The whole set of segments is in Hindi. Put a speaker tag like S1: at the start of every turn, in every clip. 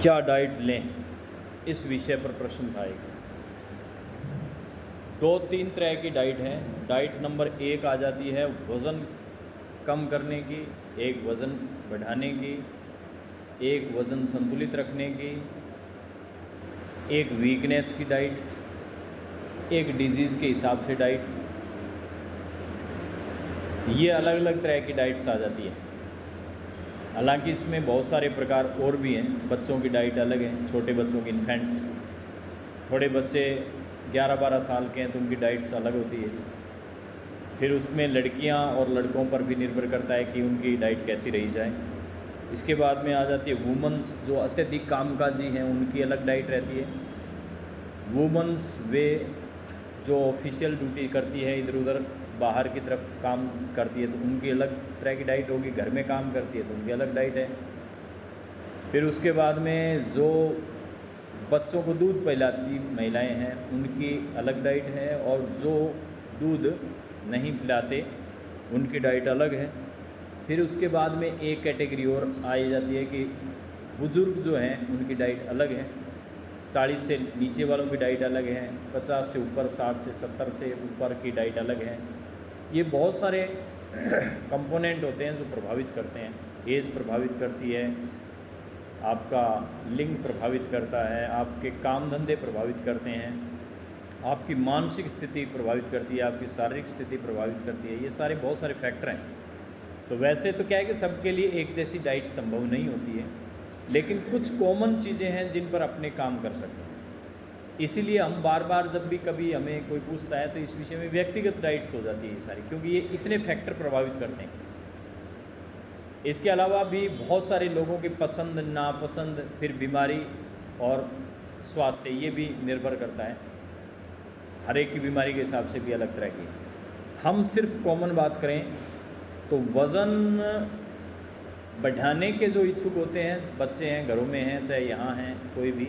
S1: क्या डाइट लें, इस विषय पर प्रश्न था एक। 2-3 तरह की डाइट है। डाइट नंबर 1 आ जाती है वज़न कम करने की, एक वज़न बढ़ाने की, एक वज़न संतुलित रखने की, एक वीकनेस की डाइट, एक डिजीज़ के हिसाब से डाइट। ये अलग अलग तरह की डाइट्स आ जाती है। हालांकि इसमें बहुत सारे प्रकार और भी हैं। बच्चों की डाइट अलग है, छोटे बच्चों की, इन्फेंट्स, थोड़े बच्चे 11-12 साल के हैं तो उनकी डाइट्स अलग होती है। फिर उसमें लड़कियां और लड़कों पर भी निर्भर करता है कि उनकी डाइट कैसी रही जाए। इसके बाद में आ जाती है वुमेंस, जो अत्यधिक कामकाजी हैं, उनकी अलग डाइट रहती है। वुमेंस वे जो ऑफिशियल ड्यूटी करती है, इधर उधर बाहर की तरफ काम करती है, तो उनकी अलग तरह की डाइट होगी। घर में काम करती है तो उनकी अलग डाइट है। फिर उसके बाद में जो बच्चों को दूध पिलाती महिलाएं हैं, उनकी अलग डाइट है, और जो दूध नहीं पिलाते उनकी डाइट अलग है। फिर उसके बाद में एक कैटेगरी और आई जाती है कि बुज़ुर्ग जो हैं उनकी डाइट अलग है। 40 से नीचे वालों की डाइट अलग है, 50 से ऊपर, 60 से 70 से ऊपर की डाइट अलग है। ये बहुत सारे कंपोनेंट होते हैं जो प्रभावित करते हैं। एज प्रभावित करती है, आपका लिंग प्रभावित करता है, आपके काम धंधे प्रभावित करते हैं, आपकी मानसिक स्थिति प्रभावित करती है, आपकी शारीरिक स्थिति प्रभावित करती है। ये सारे बहुत सारे फैक्टर हैं। तो वैसे तो क्या है कि सबके लिए एक जैसी डाइट संभव नहीं होती है, लेकिन कुछ कॉमन चीज़ें हैं जिन पर अपने काम कर सकते हैं। इसीलिए हम बार बार जब भी कभी हमें कोई पूछता है तो इस विषय में व्यक्तिगत डाइट्स हो जाती है ये सारी, क्योंकि ये इतने फैक्टर प्रभावित करते हैं। इसके अलावा भी बहुत सारे लोगों की पसंद नापसंद, फिर बीमारी और स्वास्थ्य, ये भी निर्भर करता है। हर एक की बीमारी के हिसाब से भी अलग तरह की। हम सिर्फ कॉमन बात करें तो वज़न बढ़ाने के जो इच्छुक होते हैं, बच्चे हैं, घरों में हैं, चाहे यहाँ हैं, कोई भी,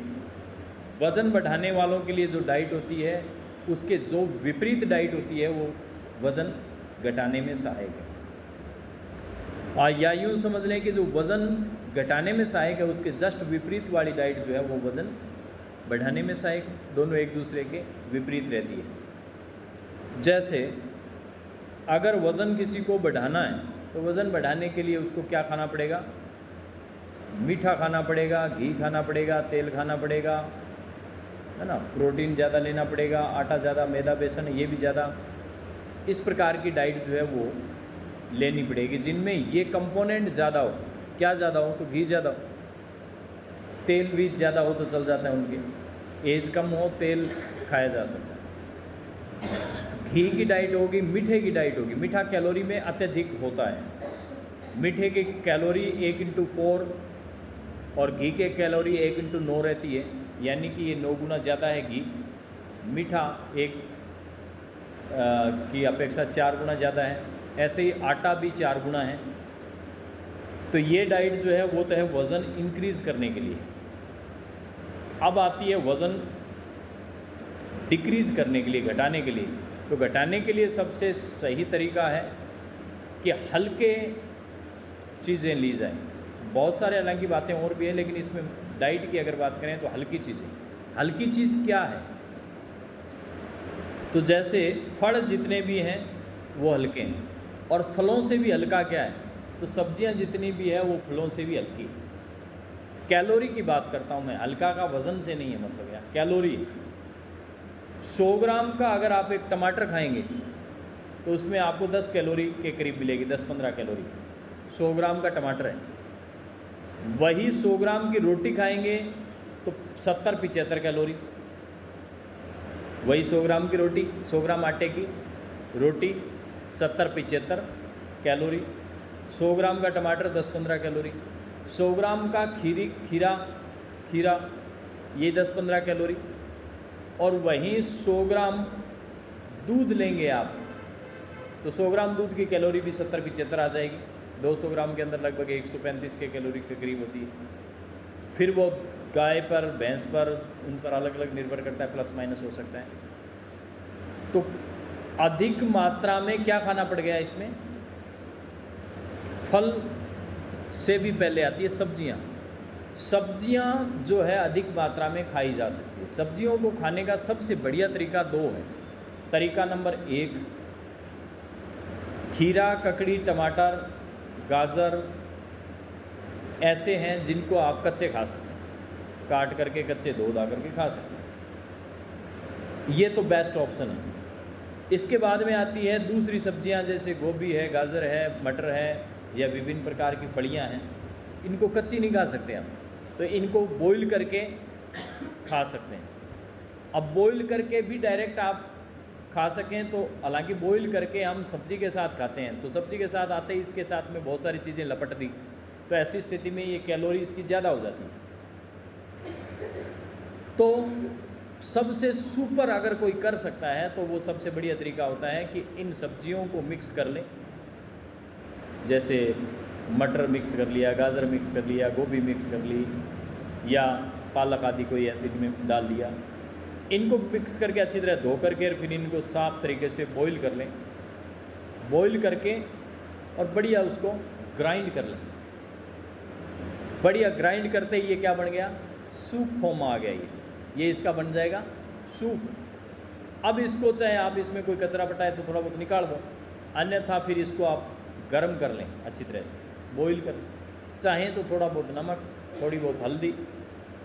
S1: वज़न बढ़ाने वालों के लिए जो डाइट होती है उसके जो विपरीत डाइट होती है वो वज़न घटाने में सहायक है। या यूँ समझ लें कि जो वज़न घटाने में सहायक है उसके जस्ट विपरीत वाली डाइट जो है वो वज़न बढ़ाने में सहायक। दोनों एक दूसरे के विपरीत रहती है। जैसे अगर वज़न किसी को बढ़ाना है तो वज़न बढ़ाने के लिए उसको क्या खाना पड़ेगा? मीठा खाना पड़ेगा, घी खाना पड़ेगा, तेल खाना पड़ेगा, है ना, प्रोटीन ज़्यादा लेना पड़ेगा, आटा ज़्यादा, मैदा बेसन ये भी ज़्यादा। इस प्रकार की डाइट जो है वो लेनी पड़ेगी जिनमें ये कंपोनेंट ज़्यादा हो। क्या ज़्यादा हो? तो घी ज़्यादा हो, तेल भी ज़्यादा हो तो चल जाता है। उनके एज कम हो, तेल खाया जा सकता है। घी की डाइट होगी, मीठे की डाइट होगी। मीठा कैलोरी में अत्यधिक होता है। मीठे की कैलोरी 1/4 और घी के कैलोरी 1/9 रहती है, यानी कि ये 9 गुना ज़्यादा है घी। मीठा एक की अपेक्षा 4 गुना ज़्यादा है। ऐसे ही आटा भी 4 गुना है। तो ये डाइट जो है वो तो है वज़न इंक्रीज़ करने के लिए। अब आती है वज़न डिक्रीज़ करने के लिए, घटाने के लिए। तो घटाने के लिए सबसे सही तरीका है कि हल्के चीज़ें ली जाएं। बहुत सारे हालांकि बातें और भी हैं, लेकिन इसमें डाइट की अगर बात करें तो हल्की चीज़ें। हल्की चीज़ क्या है? तो जैसे फल जितने भी हैं वो हल्के हैं, और फलों से भी हल्का क्या है? तो सब्जियां जितनी भी है वो फलों से भी हल्की है। कैलोरी की बात करता हूँ मैं, हल्का का वज़न से नहीं है मतलब यार, कैलोरी। 100 ग्राम का अगर आप एक टमाटर खाएंगे तो उसमें आपको 10 कैलोरी के करीब मिलेगी, 10-15 कैलोरी। 100 ग्राम का टमाटर है। वही 100 ग्राम की रोटी खाएंगे तो 70-75 कैलोरी। वही 100 ग्राम की रोटी, 100 ग्राम आटे की रोटी, 70-75 कैलोरी। 100 ग्राम का टमाटर, 10-15 कैलोरी। 100 ग्राम का खीरा ये 10-15 कैलोरी। और वहीं 100 ग्राम दूध लेंगे आप तो 100 ग्राम दूध की कैलोरी भी 70-75 आ जाएगी। 200 ग्राम के अंदर लगभग 135 के कैलोरी के करीब होती है। फिर वो गाय पर, भैंस पर, उन पर अलग अलग निर्भर करता है, प्लस माइनस हो सकता है। तो अधिक मात्रा में क्या खाना पड़ गया इसमें? फल से भी पहले आती है सब्जियां। सब्जियां जो है अधिक मात्रा में खाई जा सकती है। सब्जियों को खाने का सबसे बढ़िया तरीका दो है। तरीका नंबर 1, खीरा, ककड़ी, टमाटर, गाजर ऐसे हैं जिनको आप कच्चे खा सकते हैं, काट करके कच्चे धो धा करके खा सकते हैं। ये तो बेस्ट ऑप्शन है। इसके बाद में आती है दूसरी सब्जियां, जैसे गोभी है, गाजर है, मटर है, या विभिन्न प्रकार की फलियां हैं। इनको कच्ची नहीं खा सकते आप, तो इनको बॉईल करके खा सकते हैं। अब बॉईल करके भी डायरेक्ट आप खा सकें तो, हालांकि बॉईल करके हम सब्जी के साथ खाते हैं, तो सब्जी के साथ आते ही इसके साथ में बहुत सारी चीज़ें लपट दी, तो ऐसी स्थिति में ये कैलोरी इसकी ज़्यादा हो जाती है। तो सबसे सुपर अगर कोई कर सकता है तो वो सबसे बढ़िया तरीका होता है कि इन सब्जियों को मिक्स कर लें। जैसे मटर मिक्स कर लिया, गाजर मिक्स कर लिया, गोभी मिक्स कर ली, या पालक आदि कोई इनमें डाल दिया। इनको मिक्स करके अच्छी तरह धो करके फिर इनको साफ तरीके से बॉईल कर लें। बॉईल करके और बढ़िया उसको ग्राइंड कर लें। बढ़िया ग्राइंड करते ही ये क्या बन गया, सूप फॉर्म आ गया। ये इसका बन जाएगा सूप। अब इसको चाहे आप इसमें कोई कचरा बटा है तो थोड़ा बहुत निकाल दो, अन्यथा फिर इसको आप गर्म कर लें अच्छी तरह से, बॉईल कर लें। चाहें तो थोड़ा बहुत नमक, थोड़ी बहुत हल्दी,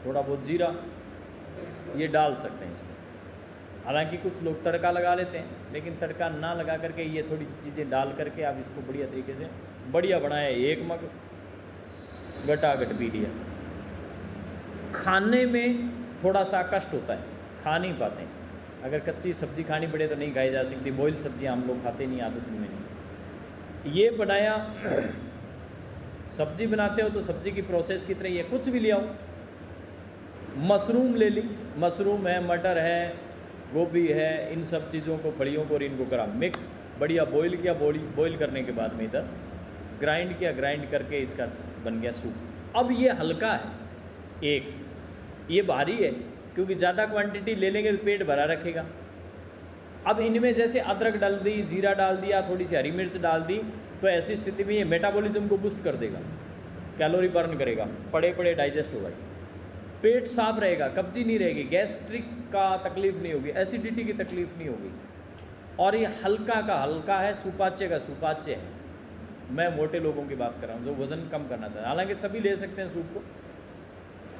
S1: थोड़ा बहुत जीरा ये डाल सकते हैं इसमें। हालांकि कुछ लोग तड़का लगा लेते हैं, लेकिन तड़का ना लगा करके ये थोड़ी सी चीज़ें डाल करके आप इसको बढ़िया तरीके से बढ़िया बनाए। 1 मग गटागट पी लिया। खाने में थोड़ा सा कष्ट होता है, खा नहीं पाते हैं। अगर कच्ची सब्जी खानी पड़े तो नहीं खाई जा सकती। बॉयल सब्जियां हम लोग खाते नहीं, आदत में नहीं। ये बनाया, सब्जी बनाते हो तो सब्जी की प्रोसेस की तरह ये कुछ भी ले आओ। मशरूम ले ली, मशरूम है, मटर है, गोभी है, इन सब चीज़ों को, फलियों को और इनको करा मिक्स, बढ़िया बॉईल किया। बॉईल करने के बाद में इधर ग्राइंड किया, ग्राइंड करके इसका बन गया सूप। अब ये हल्का है, एक ये भारी है, क्योंकि ज़्यादा क्वांटिटी ले लेंगे तो पेट भरा रखेगा। अब इनमें जैसे अदरक डाल दी, जीरा डाल दिया, थोड़ी सी हरी मिर्च डाल दी, तो ऐसी स्थिति में ये मेटाबॉलिज्म को बूस्ट कर देगा, कैलोरी बर्न करेगा, पड़े पड़े डाइजेस्ट होगा, पेट साफ रहेगा, कब्जी नहीं रहेगी, गैस्ट्रिक का तकलीफ नहीं होगी, एसिडिटी की तकलीफ नहीं होगी। और ये हल्का का हल्का है, सुपाच्य का सुपाच्य है। मैं मोटे लोगों की बात कर रहा हूँ जो वज़न कम करना चाहते हैं, हालांकि सभी ले सकते हैं सूप को।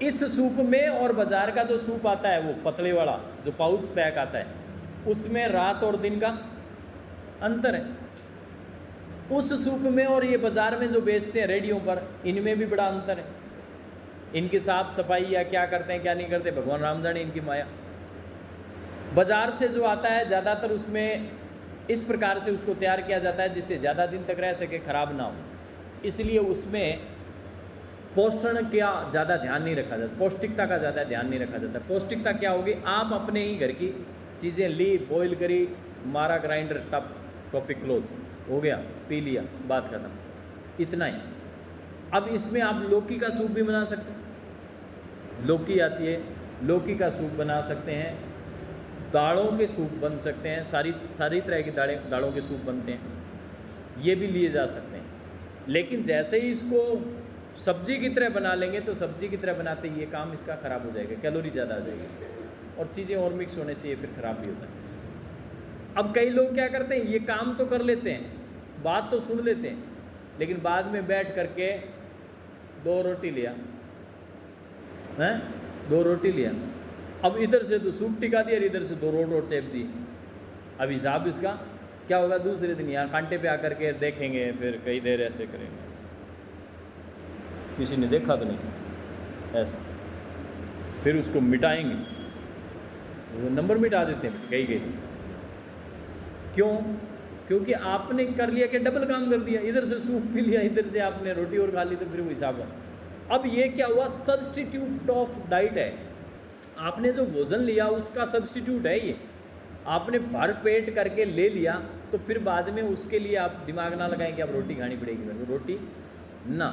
S1: इस सूप में और बाज़ार का जो सूप आता है वो पतले वाला जो पाउच पैक आता है, उसमें रात और दिन का अंतर है। उस सूप में और ये बाज़ार में जो बेचते हैं रेडियो पर, इनमें भी बड़ा अंतर है। इनकी साफ सफाई या क्या करते हैं क्या नहीं करते, भगवान राम जाने इनकी माया। बाज़ार से जो आता है ज़्यादातर उसमें इस प्रकार से उसको तैयार किया जाता है जिससे ज़्यादा दिन तक रह सके, ख़राब ना हो, इसलिए उसमें पोषण का ज़्यादा ध्यान नहीं रखा जाता, पौष्टिकता का ज़्यादा ध्यान नहीं रखा जाता। पौष्टिकता क्या होगी, आप अपने ही घर की चीज़ें ली, बॉईल करी, मारा ग्राइंडर, टप, टॉपिक क्लोज हो गया, पी लिया, बात खत्म, इतना ही। अब इसमें आप लौकी का सूप भी बना सकते हैं, लौकी आती है, लौकी का सूप बना सकते हैं, दालों के सूप बन सकते हैं, सारी तरह की दालों के सूप बनते हैं, ये भी लिए जा सकते हैं। लेकिन जैसे ही इसको सब्जी की तरह बना लेंगे तो सब्जी की तरह बनाते ही ये काम इसका ख़राब हो जाएगा, कैलोरी ज़्यादा आ जाएगी और चीज़ें और मिक्स होने से ये फिर ख़राब भी होता है। अब कई लोग क्या करते हैं, ये काम तो कर लेते हैं, बात तो सुन लेते हैं, लेकिन बाद में बैठ करके 2 रोटी लिया हैं, 2 रोटी लिया, अब इधर से तो सूप टिका दिया और इधर से 2 रोट चेप दी। अब हिसाब इसका क्या होगा, दूसरे दिन यहाँ कांटे पे आकर के देखेंगे, फिर कई देर ऐसे करेंगे, किसी ने देखा तो नहीं ऐसा, फिर उसको मिटाएंगे, वो नंबर मिटा देते हैं कई। क्यों? क्योंकि आपने कर लिया कि डबल काम कर दिया, इधर से सूप पी लिया, इधर से आपने रोटी और खा ली, तो फिर वो हिसाब है। अब ये क्या हुआ, सब्स्टिट्यूट ऑफ डाइट है। आपने जो भोजन लिया उसका सब्स्टिट्यूट है ये, आपने भर पेट करके ले लिया, तो फिर बाद में उसके लिए आप दिमाग ना लगाएं कि अब रोटी खानी पड़ेगी, मेरे को रोटी ना,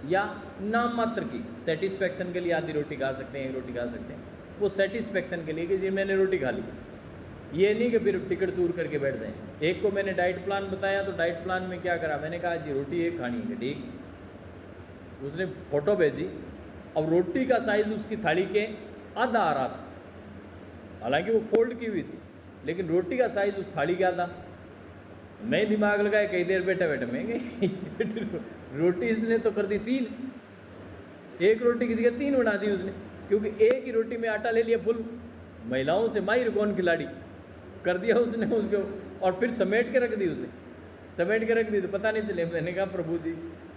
S1: या नाम मात्र की सेटिस्फेक्शन के लिए आधी रोटी खा सकते हैं, एक रोटी खा सकते हैं, वो सेटिस्फेक्शन के लिए कि जी मैंने रोटी खा ली, ये नहीं कि फिर टिकट चूर करके बैठ जाएं। एक को मैंने डाइट प्लान बताया तो डाइट प्लान में क्या करा, मैंने कहा जी रोटी एक खानी है, ठीक, उसने फ़ोटो भेजी, अब रोटी का साइज़ उसकी थाली के आधा आ रहा था, हालांकि वो फोल्ड की हुई थी, लेकिन रोटी का साइज़ उस थाली का आधा। मैं दिमाग लगाया कई देर बैठे बैठे मैं गई रोटी इसने तो कर दी 3, एक रोटी की जगह 3 बना दी उसने, क्योंकि एक ही रोटी में आटा ले लिया फुल। महिलाओं से माहिर कौन खिलाड़ी कर दिया उसने उसको, और फिर समेट के रख दी उसने, समेट के रख दी तो पता नहीं चले। मैंने कहा प्रभु जी,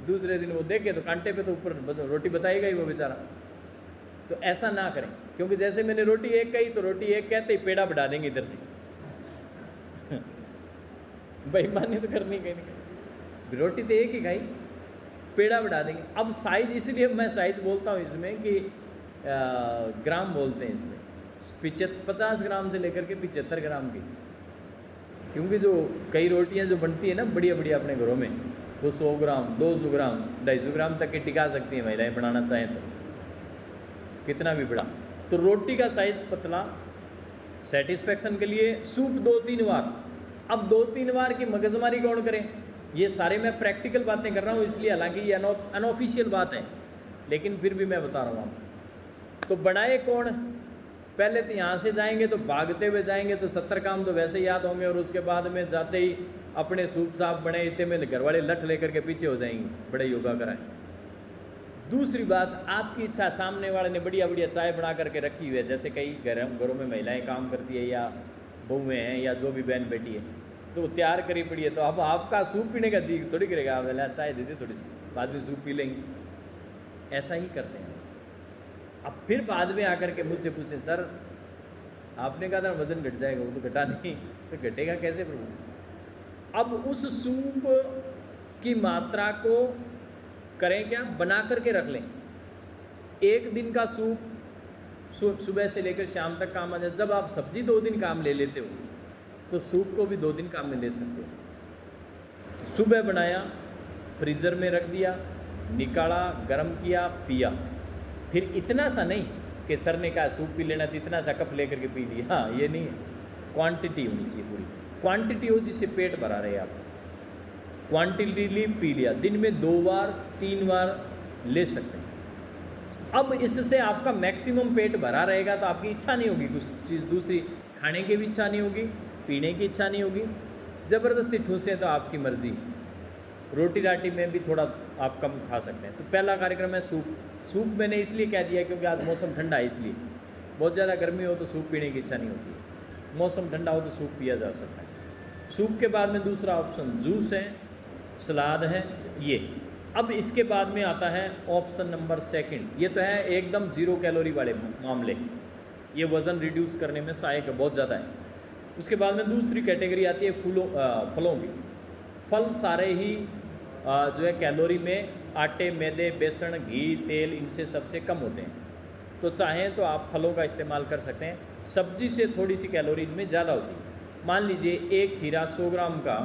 S1: दूसरे दिन वो देखे तो कांटे पे तो ऊपर रोटी बताएगा ही वो बेचारा। तो ऐसा ना करें, क्योंकि जैसे मैंने रोटी एक कही तो रोटी एक कहते ही पेड़ा बढ़ा देंगे इधर से बेईमानी तो करनी कहीं ना कहीं, रोटी तो एक ही खाई, पेड़ा बढ़ा देंगे। अब साइज, इसलिए मैं साइज बोलता हूँ इसमें कि ग्राम बोलते हैं इसमें, 50 ग्राम से लेकर के 75 ग्राम की, क्योंकि जो कई रोटियां जो बनती है ना बढ़िया बढ़िया अपने घरों में, वो 100 ग्राम 200 ग्राम 250 ग्राम तक की टिका सकती हैं महिलाएं बनाना चाहें तो, कितना भी बड़ा। तो रोटी का साइज़ पतला सेटिस्फेक्शन के लिए, सूप 2-3 बार। अब 2-3 बार की मगजमारी कौन करे, ये सारे मैं प्रैक्टिकल बातें कर रहा हूँ इसलिए, हालांकि ये अनऑफिशियल बात है, लेकिन फिर भी मैं बता रहा हूँ। तो बनाए कौन, पहले तो यहाँ से जाएंगे तो भागते हुए जाएंगे तो 70 काम तो वैसे याद होंगे, और उसके बाद में जाते ही अपने सूप साफ बने इतने में घर वाले लठ लेकर के पीछे हो जाएंगे, बड़े योगा कराएं। दूसरी बात, आपकी इच्छा, सामने वाले ने बढ़िया बढ़िया चाय बना करके रखी हुई है, जैसे कई घरों में महिलाएं काम करती है या बहुएँ हैं या जो भी बहन बेटी है, तो वो तैयार करी पड़ी है, तो अब आपका सूप पीने का जी थोड़ी करेगा, आप बोला चाय दे दे थोड़ी सी, बाद में सूप पी लेंगे, ऐसा ही करते हैं। अब फिर बाद में आकर के मुझसे पूछते हैं, सर आपने कहा था वज़न घट जाएगा, वो तो घटा नहीं, तो घटेगा कैसे प्रभु। अब उस सूप की मात्रा को करें क्या, बना करके रख लें। एक दिन का सूप सुबह से लेकर शाम तक काम आ जाए। जब आप सब्जी 2 दिन काम ले लेते हो तो सूप को भी 2 दिन काम में ले सकते हो। सुबह बनाया, फ्रीज़र में रख दिया, निकाला, गर्म किया, पिया। फिर इतना सा नहीं कि सर ने कहा सूप पी लेना तो इतना सा कप लेकर के पी लिया, हाँ ये नहीं है, क्वांटिटी होनी चाहिए, पूरी क्वांटिटी हो जिससे पेट भरा रहे आप, क्वांटिटी पी लिया, दिन में 2 बार 3 बार ले सकते हैं। अब इससे आपका मैक्सिमम पेट भरा रहेगा तो आपकी इच्छा नहीं होगी कुछ चीज़ दूसरी खाने की भी इच्छा नहीं होगी, पीने की इच्छा नहीं होगी, ज़बरदस्ती ठूसें तो आपकी मर्ज़ी। रोटी राटी में भी थोड़ा आप कम खा सकते हैं। तो पहला कार्यक्रम है सूप। सूप मैंने इसलिए कह दिया क्योंकि आज मौसम ठंडा है, इसलिए बहुत ज़्यादा गर्मी हो तो सूप पीने की इच्छा नहीं होती, मौसम ठंडा हो तो सूप पिया जा सकता है। सूप के बाद में दूसरा ऑप्शन जूस है, सलाद है ये। अब इसके बाद में आता है ऑप्शन नंबर 2, ये तो है एकदम 0 कैलोरी वाले मामले, ये वज़न रिड्यूस करने में सहायक बहुत ज़्यादा है। उसके बाद में दूसरी कैटेगरी आती है फलों की। फल सारे ही जो है कैलोरी में आटे, मैदे, बेसन, घी, तेल इनसे सबसे कम होते हैं, तो चाहें तो आप फलों का इस्तेमाल कर सकते हैं। सब्जी से थोड़ी सी कैलोरी इनमें ज़्यादा होती है। मान लीजिए एक खीरा 100 ग्राम का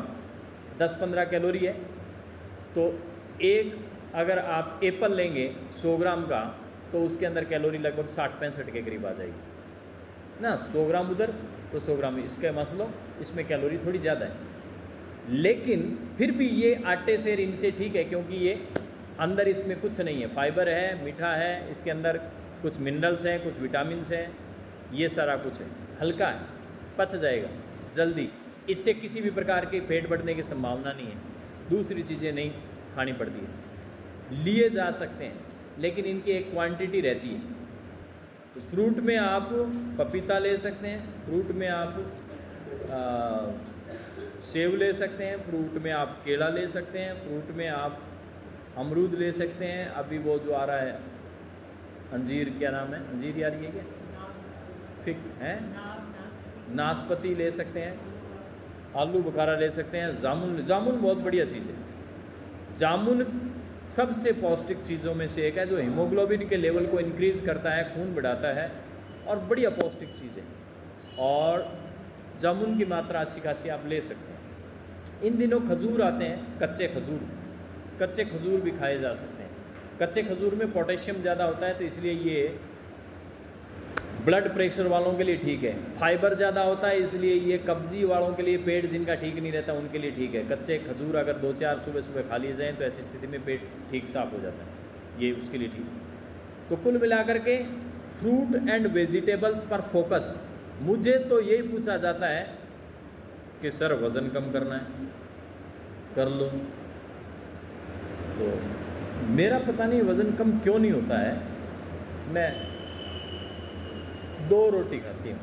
S1: 10-15 कैलोरी है, तो एक अगर आप एप्पल लेंगे 100 ग्राम का तो उसके अंदर कैलोरी लगभग 60-65 के करीब आ जाएगी ना। 100 ग्राम उधर तो 100 ग्राम, इसका मतलब इसमें कैलोरी थोड़ी ज़्यादा है, लेकिन फिर भी ये आटे से इनसे ठीक है, क्योंकि ये अंदर इसमें कुछ नहीं है, फाइबर है, मीठा है, इसके अंदर कुछ मिनरल्स हैं, कुछ विटामिन्स हैं, ये सारा कुछ है, हल्का है, पच जाएगा जल्दी, इससे किसी भी प्रकार के पेट बढ़ने की संभावना नहीं है। दूसरी चीज़ें नहीं खानी पड़ती है, लिए जा सकते हैं, लेकिन इनकी एक क्वांटिटी रहती है। तो फ्रूट में आप पपीता ले सकते हैं, फ्रूट में आप सेब ले सकते हैं, फ्रूट में आप केला ले सकते हैं, फ्रूट में आप अमरूद ले सकते हैं। अभी वो जो आ रहा है अंजीर, क्या नाम है अंजीर यार, ये क्या फिक है, नाशपाती ले सकते हैं, आलू बुखारा ले सकते हैं, जामुन बहुत बढ़िया चीज़ है। जामुन सबसे पौष्टिक चीज़ों में से एक है, जो हीमोग्लोबिन के लेवल को इंक्रीज़ करता है, खून बढ़ाता है और बढ़िया पौष्टिक चीज़ है, और जामुन की मात्रा अच्छी खासी आप ले सकते हैं। इन दिनों खजूर आते हैं, कच्चे खजूर भी खाए जा सकते हैं। कच्चे खजूर में पोटेशियम ज़्यादा होता है, तो इसलिए ये ब्लड प्रेशर वालों के लिए ठीक है। फाइबर ज़्यादा होता है, इसलिए ये कब्जी वालों के लिए, पेट जिनका ठीक नहीं रहता उनके लिए ठीक है। कच्चे खजूर अगर 2-4 सुबह खा लिए जाएँ तो ऐसी स्थिति में पेट ठीक साफ हो जाता है, ये उसके लिए ठीक है। तो कुल मिलाकर के फ्रूट एंड वेजिटेबल्स पर फोकस। मुझे तो यही पूछा जाता है कि सर वज़न कम करना है, कर लो। तो मेरा पता नहीं वज़न कम क्यों नहीं होता है। मैं 2 रोटी खाती हूँ,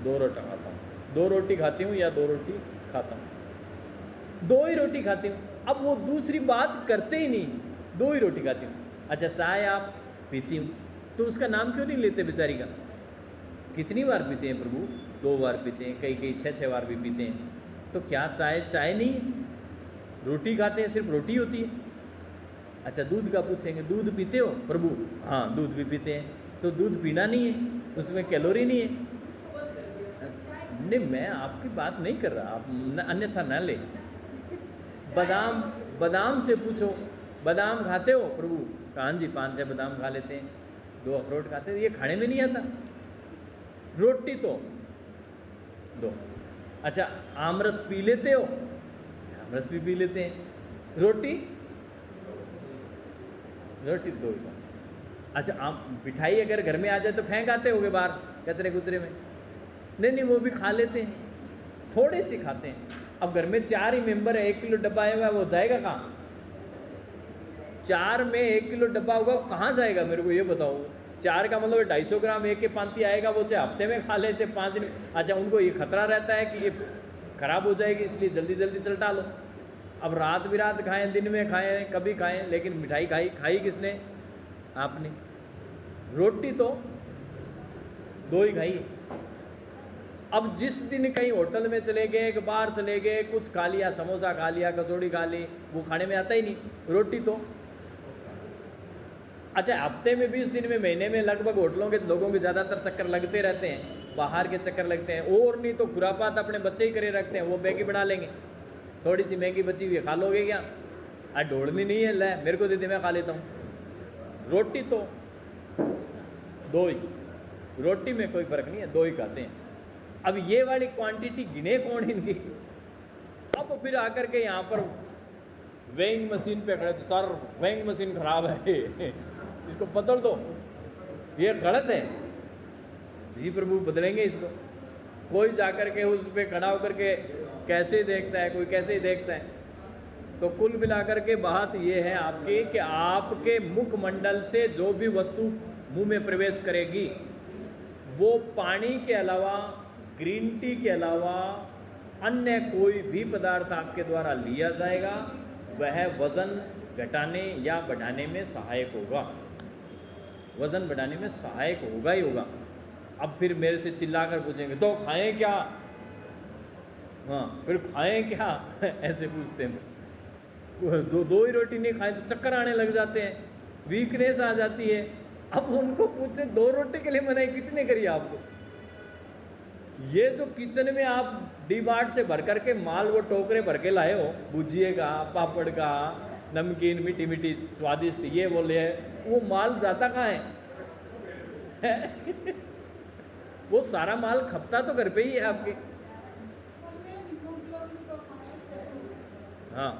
S1: 2 रोटी खाता हूँ, 2 रोटी खाती हूँ या 2 रोटी खाता हूँ, 2 ही रोटी खाती हूँ। अब वो दूसरी बात करते ही नहीं, 2 ही रोटी खाती हूँ। अच्छा चाय आप पीती हूँ, तो उसका नाम क्यों नहीं लेते बेचारी का? कितनी बार पीते हैं प्रभु? 2 बार पीते हैं, कई कई 6-6 बार भी पीते हैं। तो क्या चाय चाय नहीं है? रोटी खाते हैं, सिर्फ रोटी होती है। अच्छा दूध का पूछेंगे, दूध पीते हो प्रभु? हाँ दूध भी पीते हैं। तो दूध पीना नहीं है, उसमें कैलोरी नहीं है। नहीं मैं आपकी बात नहीं कर रहा, आप अन्यथा ना ले। बादाम, बादाम से पूछो, बादाम खाते हो प्रभु? हाँ जी 5-6 बादाम खा लेते हैं, 2 अखरोट खाते हैं। ये खाने में नहीं आता। रोटी तो 2। अच्छा आमरस पी लेते हो? आमरस भी पी लेते हैं। रोटी 2 ही। अच्छा आप मिठाई अगर घर में आ जाए तो फेंक आते होगे बाहर कचरे कुचरे में? नहीं वो भी खा लेते हैं, थोड़े से खाते हैं। अब घर में 4 ही मेंबर है, 1 किलो डब्बा आएगा, वो जाएगा कहाँ? 4 में 1 किलो डब्बा होगा, कहाँ जाएगा मेरे को ये बताओ। 4 का मतलब 250 ग्राम एक के पांति आएगा, वो चाहे हफ्ते में खा ले चाहे 5 दिन। अच्छा उनको ये खतरा रहता है कि ये खराब हो जाएगी, इसलिए जल्दी जल्दी चलटा लो। अब रात बिरात खाएं, दिन में खाएं, कभी खाएं, लेकिन मिठाई खाई किसने? आपने। रोटी तो 2 ही खाई। अब जिस दिन कहीं होटल में चले गए, बाहर चले गए, कुछ खा लिया, समोसा खा लिया, कचौड़ी खा ली, वो खाने में आता ही नहीं। रोटी तो अच्छा हफ्ते में 20 दिन में, महीने में लगभग होटलों के लोगों के ज़्यादातर चक्कर लगते रहते हैं, बाहर के चक्कर लगते हैं। और नहीं तो खुरापात अपने बच्चे ही करे रखते हैं, वो मैगी बना लेंगे, थोड़ी सी मैगी बची हुई है, खा लोगे क्या? आज ढोड़नी नहीं है, ले मेरे को दे दे मैं खा लेता हूँ। रोटी तो 2 ही, रोटी में कोई फ़र्क नहीं है, 2 ही खाते हैं। अब ये वाली क्वांटिटी गिने कौन इनकी? अब फिर आकर के यहाँ पर वेइंग मशीन पे खड़े, तो सर वेइंग मशीन खराब है इसको बदल दो, ये गलत है। जी प्रभु बदलेंगे इसको। कोई जाकर के उस पे खड़ा होकर के कैसे देखता है, कोई कैसे ही देखता है। तो कुल मिलाकर के बात ये है आपकी कि आपके मुखमंडल से जो भी वस्तु मुंह में प्रवेश करेगी वो पानी के अलावा, ग्रीन टी के अलावा अन्य कोई भी पदार्थ आपके द्वारा लिया जाएगा, वह वज़न घटाने या बढ़ाने में सहायक होगा, वज़न बढ़ाने में सहायक होगा ही होगा। अब फिर मेरे से चिल्लाकर पूछेंगे तो खाएं क्या? हाँ फिर खाएं क्या ऐसे पूछते हैं। 2 ही रोटी नहीं खाएं तो चक्कर आने लग जाते हैं, वीकनेस आ जाती है। अब उनको पूछे 2 रोटी के लिए मनाई किसने करी आपको? ये जो किचन में आप डी-मार्ट से भर करके माल वो टोकरे भर के लाए हो, भुजिए का, पापड़ का, नमकीन, मीठी मीठी स्वादिष्ट ये बोले, वो माल जाता कहाँ है? वो सारा माल खपता तो घर पे ही है आपके। हाँ